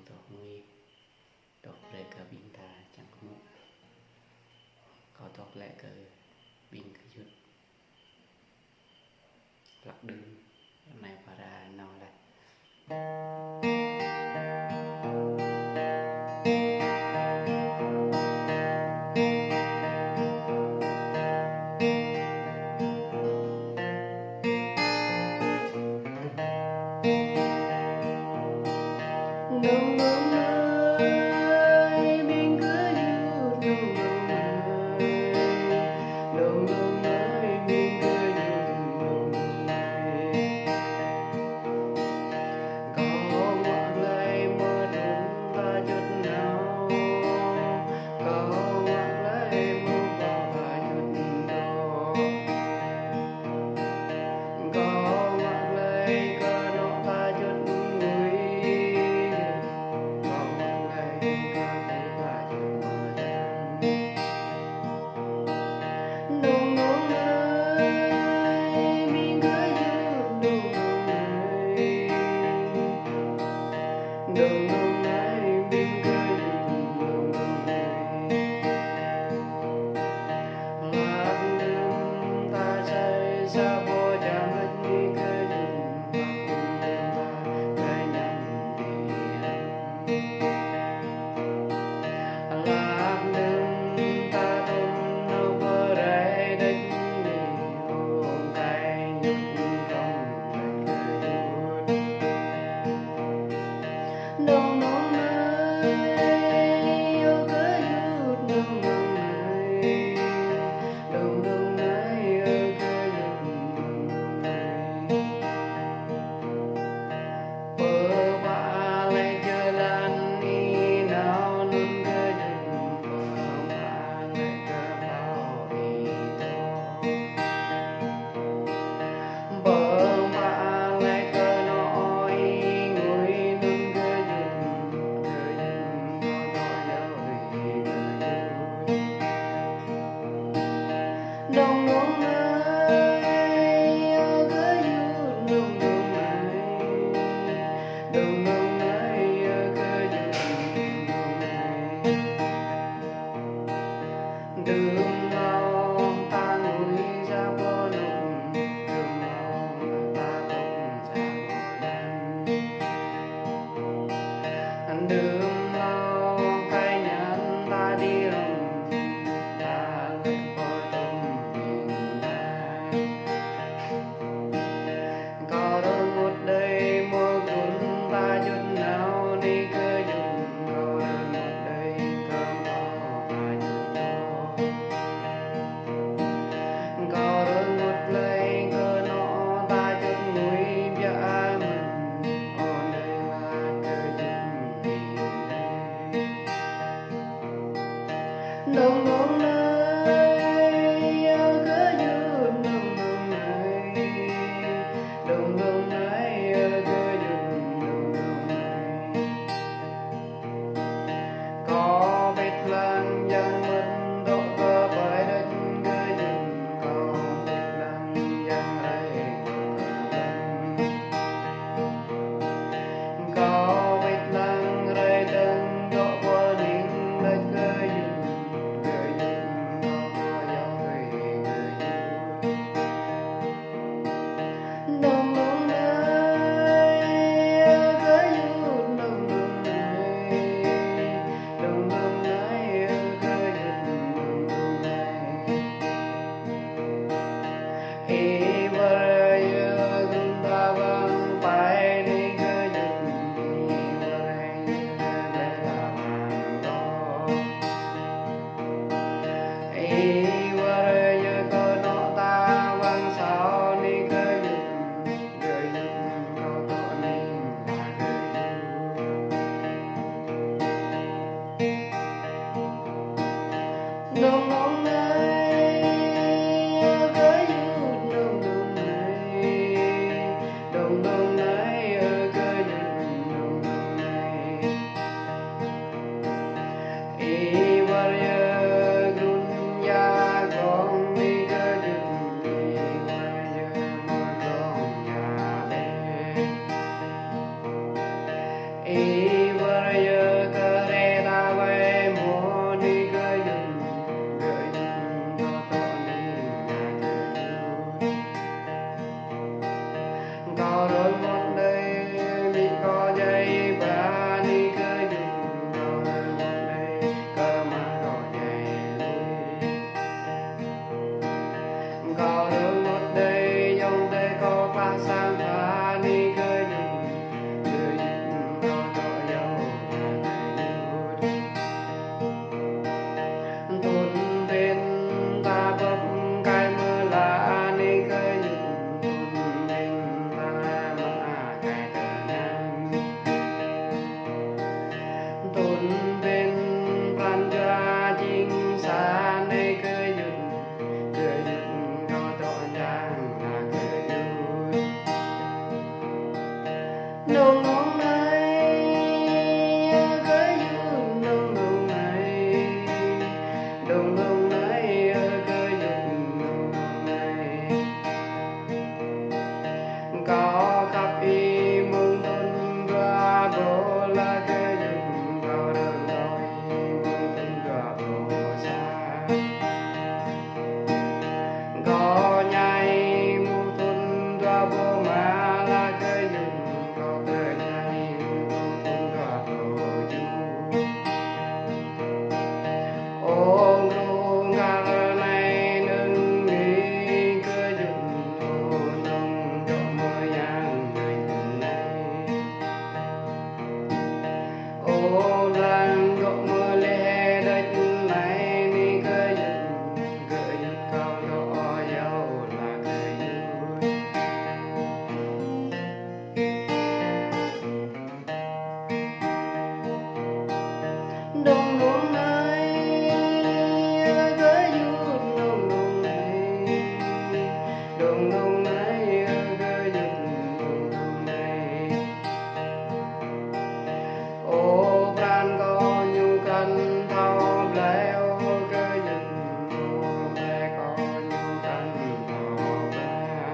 tổ nguy đọc lệ cờ bình ta chẳng ngộ có tóc lệ cờ bình cờ chút lạc đường này và ra nó lại nông nông ơi mình cứ như nông nông ơi nông nông ơi mình cứ như nông nông ơi có ngoặc lấy mơ đúng ta chút nào có ngoặc lấy mơ bỏ ta chút đó có ngoặc lấy cơ độ ta chút nông nông ơi mình cứ như nông nông ơi nông nông ơi mình cứ như nông nông ơi lạc đường ta chạy xa vô cha mất đi cứ nhìn ta cùng ta nhắn đi lạc đường ta không đâu có đây đất đi ôm tay nhúc trong lạnh cười nông nông ơi yêu cứ như nông nông ơi nông nông ơi yêu cứ như nông nông ơi ช่วงตรงไหนก็หยุดตรงไหนโอ้พรานก็อยู่กันทอบแล้วก็หยุดแต่ก็อยู่กันทอบแล้ว